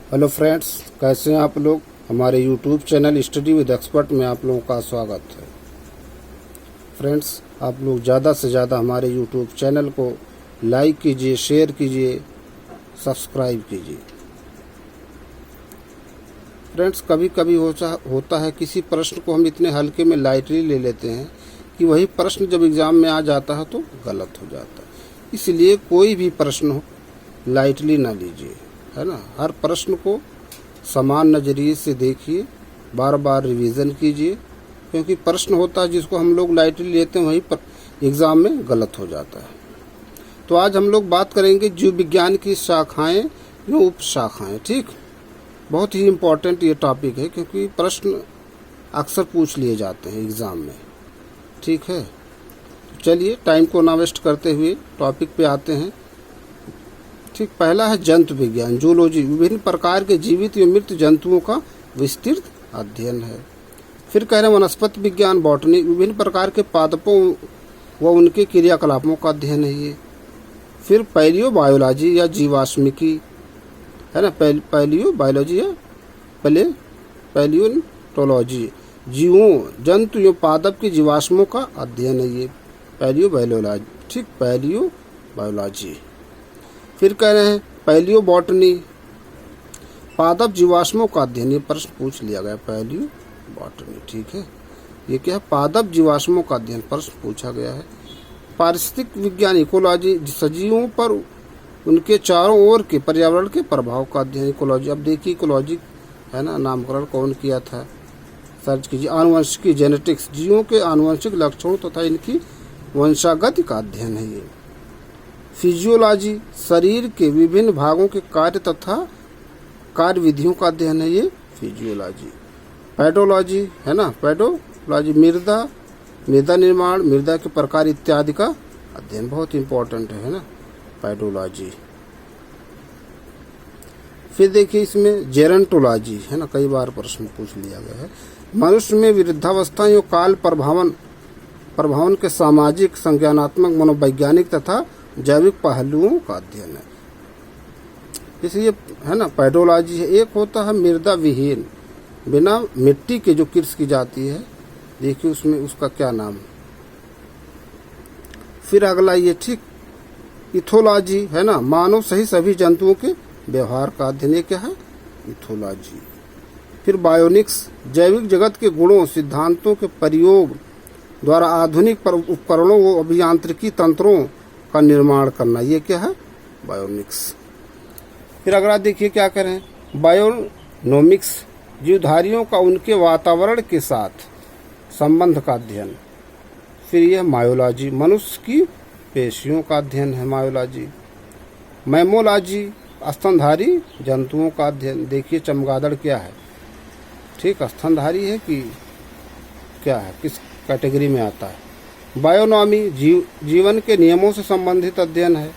Hello friends, कैसे हैं आप लोग। हमारे YouTube channel study with expert में आप लोगों का स्वागत है। फ्रेंड्स, आप लोग ज़्यादा से ज़्यादा हमारे यूट्यूब चैनल को लाइक कीजिए, शेयर कीजिए, सब्सक्राइब कीजिए। फ्रेंड्स, कभी कभी होता है किसी प्रश्न को हम इतने हल्के में लाइटली ले लेते हैं कि वही प्रश्न जब एग्ज़ाम में आ जाता है तो गलत हो जाता है। इसलिए कोई भी प्रश्न हो लाइटली ना लीजिए, है ना। हर प्रश्न को समान नज़रिए से देखिए, बार बार रिवीजन कीजिए, क्योंकि प्रश्न होता है जिसको हम लोग लाइटली लेते हैं वही एग्ज़ाम में गलत हो जाता है। तो आज हम लोग बात करेंगे जीव विज्ञान की शाखाएं या उपशाखाएं। ठीक, बहुत ही इम्पोर्टेंट ये टॉपिक है क्योंकि प्रश्न अक्सर पूछ लिए जाते हैं एग्ज़ाम में। ठीक है, तो चलिए टाइम को ना वेस्ट करते हुए टॉपिक पे आते हैं। ठीक, पहला है जंतु विज्ञान, जूलॉजी, विभिन्न प्रकार के जीवित एवं मृत जंतुओं का विस्तृत अध्ययन है। फिर कह रहे हैं वनस्पति विज्ञान, बॉटनी, विभिन्न प्रकार के पादपों व उनके क्रियाकलापों का अध्ययन है ये। फिर पैलियो बायोलॉजी या जीवाश्मिकी, है ना, पैलियो बायोलॉजी या पैलियोटोलॉजी, जीवों, जंतु एवं पादप की जीवाश्मों का अध्ययन है ये, पैलियो बायोलॉजी। ठीक, पैलियो बायोलॉजी। फिर कह रहे हैं पैलियो बॉटनी, पादप जीवाश्मों का अध्ययन, ये प्रश्न पूछ लिया गया, पैलियो बॉटनी। ठीक है, ये क्या है, पादप जीवाश्मों का अध्ययन प्रश्न पूछा गया है। पारिस्थितिक विज्ञान, इकोलॉजी, सजीवों पर उनके चारों ओर के पर्यावरण के प्रभाव का अध्ययन, इकोलॉजी। अब देखिए इकोलॉजी, है ना, नामकरण कौन किया था, सर्च कीजिए। आनुवंशिकी, जेनेटिक्स, जीवों के आनुवंशिक लक्षणों तथा इनकी वंशागति का अध्ययन है ये। फिजियोलॉजी, शरीर के विभिन्न भागों के कार्य तथा कार्य विधियों का अध्ययन है ये, फिजियोलॉजी। पैडोलॉजी, है ना, पैडोलॉजी, मृदा निर्माण, मृदा के प्रकार इत्यादि का अध्ययन, बहुत इंपॉर्टेंट है ना, पैडोलॉजी। फिर देखिए इसमें जेरंटोलॉजी, है ना, कई बार प्रश्न पूछ लिया गया है। मनुष्य में वृद्धावस्था एवं काल प्रभावन के सामाजिक, संज्ञानात्मक, मनोवैज्ञानिक तथा जैविक पहलुओं का अध्ययन है, इसलिए, है ना, पैडोलॉजी है। एक होता है मृदा विहीन, बिना मिट्टी के जो कृषि की जाती है, देखिए उसमें उसका क्या नाम। फिर अगला ये, ठीक, इथोलॉजी, है ना, मानव सही सभी जंतुओं के व्यवहार का अध्ययन, ये क्या है, इथोलॉजी। फिर बायोनिक्स, जैविक जगत के गुणों, सिद्धांतों के प्रयोग द्वारा आधुनिक उपकरणों व अभियांत्रिकी तंत्रों का निर्माण करना, ये क्या है, बायोनिक्स। फिर अगर आप देखिए क्या करें, बायोनोमिक्स, जीवधारियों का उनके वातावरण के साथ संबंध का अध्ययन। फिर यह मायोलॉजी, मनुष्य की पेशियों का अध्ययन है, मायोलॉजी। मैमोलॉजी, स्तनधारी जंतुओं का अध्ययन। देखिए चमगादड़ क्या है, ठीक, स्तनधारी है कि क्या है, किस कैटेगरी में आता है। बायोनॉमी, जीवन के नियमों से संबंधित अध्ययन है।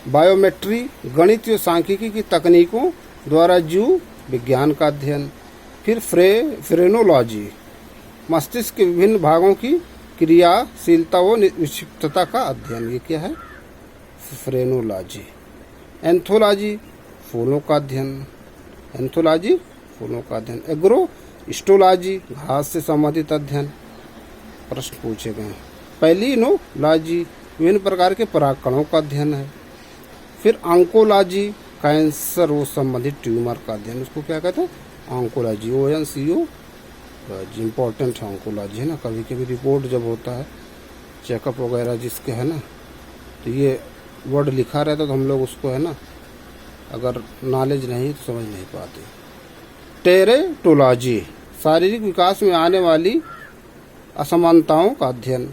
बायोमेट्री, गणित व सांख्यिकी की तकनीकों द्वारा जीव विज्ञान का अध्ययन। फिर फ्रेनोलॉजी, मस्तिष्क के विभिन्न भागों की क्रियाशीलता व विक्षिप्तता का अध्ययन, ये क्या है, फ्रेनोलॉजी। एंथोलॉजी, फूलों का अध्ययन, एंथोलॉजी, फूलों का अध्ययन। एग्रोस्टोलॉजी, घास से संबंधित अध्ययन, प्रश्न पूछे गए। पैलिनोलॉजी, विभिन्न प्रकार के परागकणों का अध्ययन है। फिर ऑन्कोलॉजी, कैंसर व संबंधित ट्यूमर का अध्ययन, उसको क्या कहते हैं, ऑन्कोलॉजी, ONCO, इम्पोर्टेंट है ऑन्कोलॉजी, है ना। कभी कभी रिपोर्ट जब होता है, चेकअप वगैरह जिसके, है ना, तो ये वर्ड लिखा रहता तो हम लोग उसको, है ना, अगर नॉलेज नहीं तो समझ नहीं पाते। टेरेटोलॉजी, शारीरिक विकास में आने वाली असमानताओं का अध्ययन।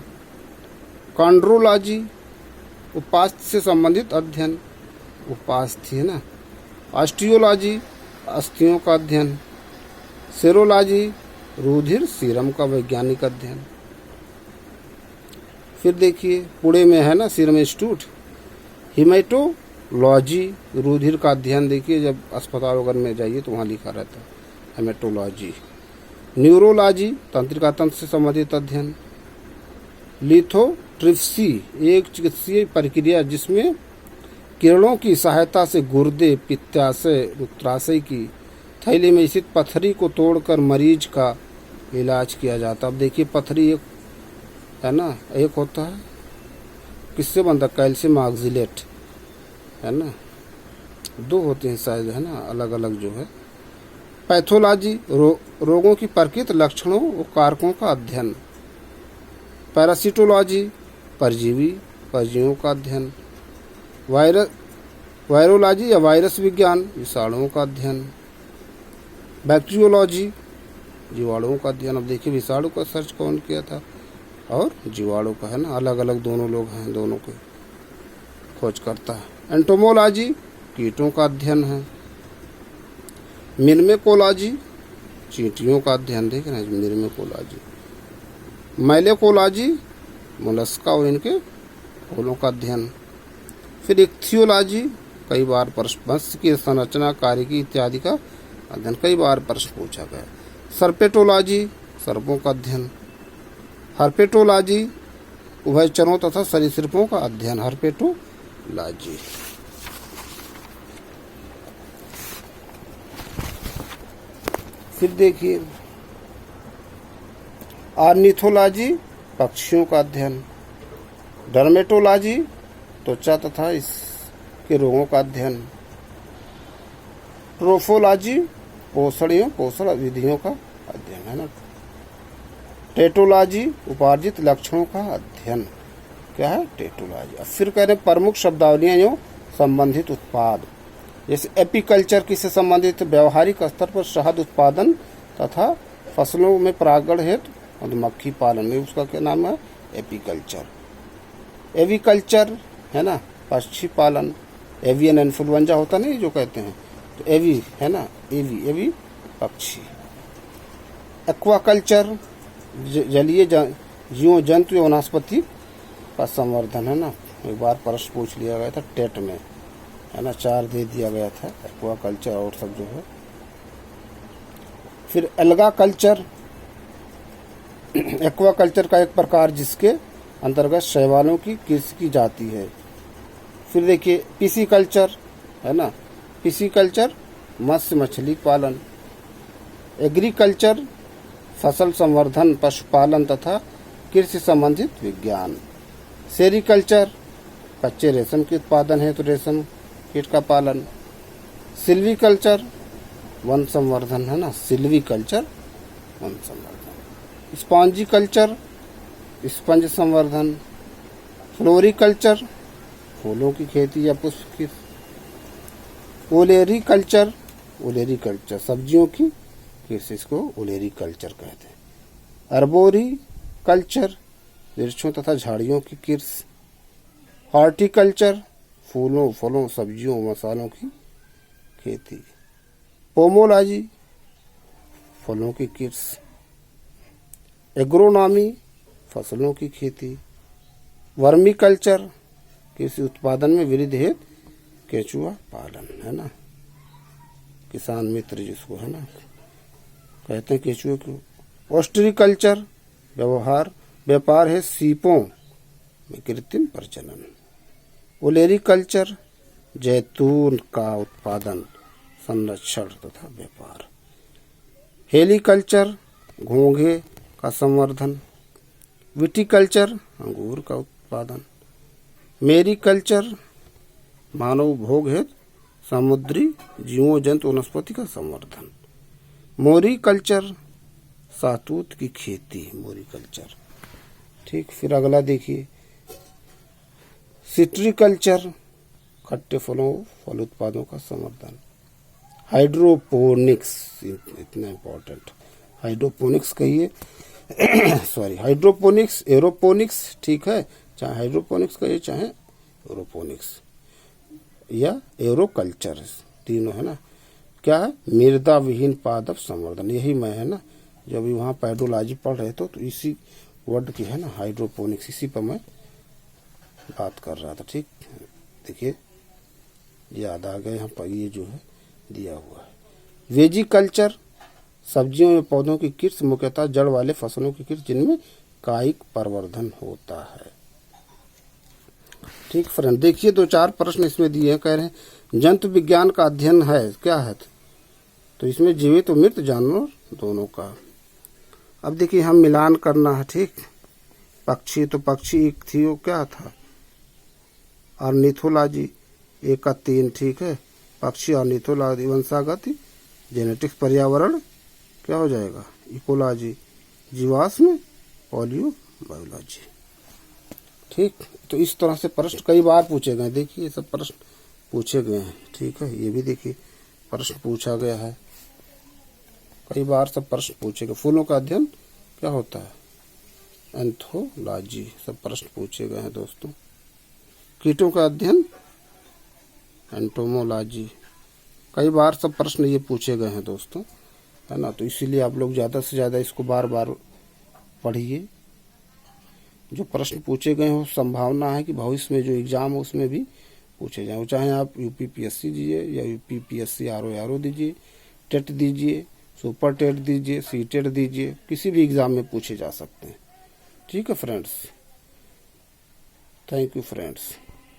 कॉन्ड्रोलॉजी, उपास्थि से संबंधित अध्ययन, उपास्थि, है ना। ऑस्टियोलॉजी, अस्थियों का अध्ययन। सेरोलॉजी, रुधिर सीरम का वैज्ञानिक अध्ययन। फिर देखिए पुणे में है ना सीरम इंस्टीट्यूट। हेमेटोलॉजी, रुधिर का अध्ययन, देखिए जब अस्पताल वगैरह में जाइए तो वहाँ लिखा रहता है हेमेटोलॉजी। न्यूरोलॉजी, तंत्रिका तंत्र से संबंधित अध्ययन। लिथोट्रिप्सी, एक चिकित्सीय प्रक्रिया जिसमें किरणों की सहायता से गुर्दे, पित्ताशय, मूत्राशय की थैली में स्थित पथरी को तोड़कर मरीज का इलाज किया जाता। अब देखिए पथरी एक है ना, एक होता है किससे बनता, कैल्शियम ऑक्जेलेट है ना, दो होते हैं शायद है ना, अलग अलग जो है। पैथोलॉजी रोगों की प्रकृति, लक्षणों और कारकों का अध्ययन। पैरासिटोलॉजी परजीवियों का अध्ययन। वायरोलॉजी या वायरस विज्ञान, विषाणुओं का अध्ययन। बैक्टीरियोलॉजी, जीवाणुओं का अध्ययन। अब देखिए विषाणु का सर्च कौन किया था, और जीवाणु का है ना, अलग अलग दोनों लोग हैं, दोनों के खोज करता है। एंटोमोलॉजी, कीटों का अध्ययन है। मिर्मेकोलॉजी, चींटियों का अध्ययन, देख रहे हैं मिर्मेकोलॉजी। मैलेकोलॉजी, मोलस्का और इनके फूलों का अध्ययन। फिर इक्थियोलॉजी, कई बार मत्स्य की संरचना, कार्यकी इत्यादि का अध्ययन, कई बार प्रश्न पूछा गया। सर्पेटोलॉजी, सर्पों का अध्ययन। हर्पेटोलॉजी, उभयचरों तथा सरीसृपों का अध्ययन, हर्पेटोलॉजी। फिर देखिए ऑर्निथोलॉजी, पक्षियों का अध्ययन। डर्मेटोलॉजी, त्वचा तथा इसके रोगों का अध्ययन। ट्रोफोलॉजी, पोषण विधियों का अध्ययन है ना। टेटोलॉजी, उपार्जित लक्षणों का अध्ययन, क्या है टेटोलॉजी। अब फिर कह रहे हैं प्रमुख शब्दावलियां जो संबंधित उत्पाद, जैसे एपीकल्चर किससे संबंधित, व्यवहारिक स्तर पर शहद उत्पादन तथा फसलों में परागण हेतु मधुमक्खी पालन में, उसका क्या नाम है एपीकल्चर। एविकल्चर है ना, पक्षी पालन। एवियन इन्फ्लुएंजा होता नहीं जो कहते हैं, तो एवी है ना, एवी पक्षी। एक्वाकल्चर, जलीय जीवों, जंतु या वनस्पति का संवर्धन है ना। एक बार प्रश्न पूछ लिया गया था टेट में है ना, 4 दे दिया गया था एक्वाकल्चर और सब जो है। फिर एल्गा कल्चर, एक्वाकल्चर का एक प्रकार जिसके अंतर्गत शैवालों की कृषि की जाती है। फिर देखिए पिसीकल्चर है ना, पिसीकल्चर मत्स्य मछली पालन। एग्रीकल्चर, फसल संवर्धन, पशुपालन तथा कृषि संबंधित विज्ञान। सेरीकल्चर, कच्चे रेशम के उत्पादन है तो रेशम कीट का पालन। सिल्वीकल्चर, वन संवर्धन है ना, सिल्वीकल्चर वन संवर्धन। स्पॉन्जीकल्चर, स्पंज संवर्धन। फ्लोरिकल्चर, फूलों की खेती या पुष्प की। ओलेरीकल्चर, ओलेरीकल्चर सब्जियों की कृषि, इसको ओलेरीकल्चर कहते हैं। अर्बोरीकल्चर, वृक्षों तथा झाड़ियों की कृषि। हॉर्टिकल्चर, फूलों, फलों, सब्जियों, मसालों की खेती। पोमोलॉजी, फलों की कृषि। एग्रोनॉमी, फसलों की खेती। वर्मीकल्चर, कृषि उत्पादन में वृद्धि हेतु केंचुआ पालन है ना, किसान मित्र जिसको है ना कहते हैं केंचुए को। ऑस्ट्रीकल्चर, व्यापार है सीपों में कृत्रिम प्रजनन। ओलेरीकल्चर, जैतून का उत्पादन, संरक्षण तथा व्यापार। हेलीकल्चर, घोंघे का संवर्धन। विटिकल्चर, अंगूर का उत्पादन। मेरीकल्चर, मानव भोग हेतु समुद्री जीवों, जंतु, वनस्पति का संवर्धन। मोरीकल्चर, शहतूत की खेती, मोरीकल्चर। ठीक, फिर अगला देखिए सिट्रीकल्चर, खट्टे फलों, फल उत्पादों का संवर्धन। हाइड्रोपोनिक्स, इतना इम्पोर्टेंट, हाइड्रोपोनिक्स कहिए सॉरी, हाइड्रोपोनिक्स, एरोपोनिक्स, ठीक है, चाहे हाइड्रोपोनिक्स कहिए चाहे एरोपोनिक्स या एरोकल्चर, तीनों है ना। क्या है, मृदा विहीन पादप संवर्धन, यही मैं है ना, जब भी वहाँ पेडोलॉजी पढ़ रहे तो इसी वर्ड की है ना हाइड्रोपोनिक्स, इसी पर मैं बात कर रहा था। ठीक, देखिए याद आ गया, यहाँ पर ये जो है दिया हुआ है। वेजिकल्चर, सब्जियों में पौधों की कृषि, मुख्यतः जड़ वाले फसलों की कृषि जिनमें कायिक प्रवर्धन होता है। ठीक फ्रेंड, देखिए 2-4 प्रश्न इसमें दिए हैं। कह रहे हैं जंतु विज्ञान का अध्ययन है, क्या है? तो इसमें जीवित और मृत जानवर दोनों का। अब देखिए हम मिलान करना है, ठीक। पक्षी, तो पक्षी एक थी, वो क्या था? ऑर्निथोलॉजी, 1 का 3, ठीक है। पक्षी ऑर्निथोलॉजी, वंशागत जेनेटिक्स, पर्यावरण क्या हो जाएगा? इकोलॉजी, जीवाश्म पॉलियो बायोलॉजी, ठीक। तो इस तरह से प्रश्न कई बार पूछे गए। देखिए ये सब प्रश्न पूछे गए हैं, ठीक है। ये भी देखिए प्रश्न पूछा गया है, कई बार सब प्रश्न पूछे गए। फूलों का अध्ययन क्या होता है? एंथोलॉजी, सब प्रश्न पूछे गए हैं दोस्तों। कीटों का अध्ययन एंटोमोलॉजी, कई बार सब प्रश्न ये पूछे गए हैं दोस्तों, है ना। तो इसीलिए आप लोग ज़्यादा से ज़्यादा इसको बार बार पढ़िए। जो प्रश्न पूछे गए हो संभावना है कि भविष्य में जो एग्ज़ाम हो उसमें भी पूछे जाएँ, चाहे आप यूपीपीएससी दीजिए या यूपीपीएससी आरओ दीजिए, टेट दीजिए, सुपर टेट दीजिए, सी टेट दीजिए, किसी भी एग्ज़ाम में पूछे जा सकते हैं, ठीक है फ्रेंड्स। Thank you friends.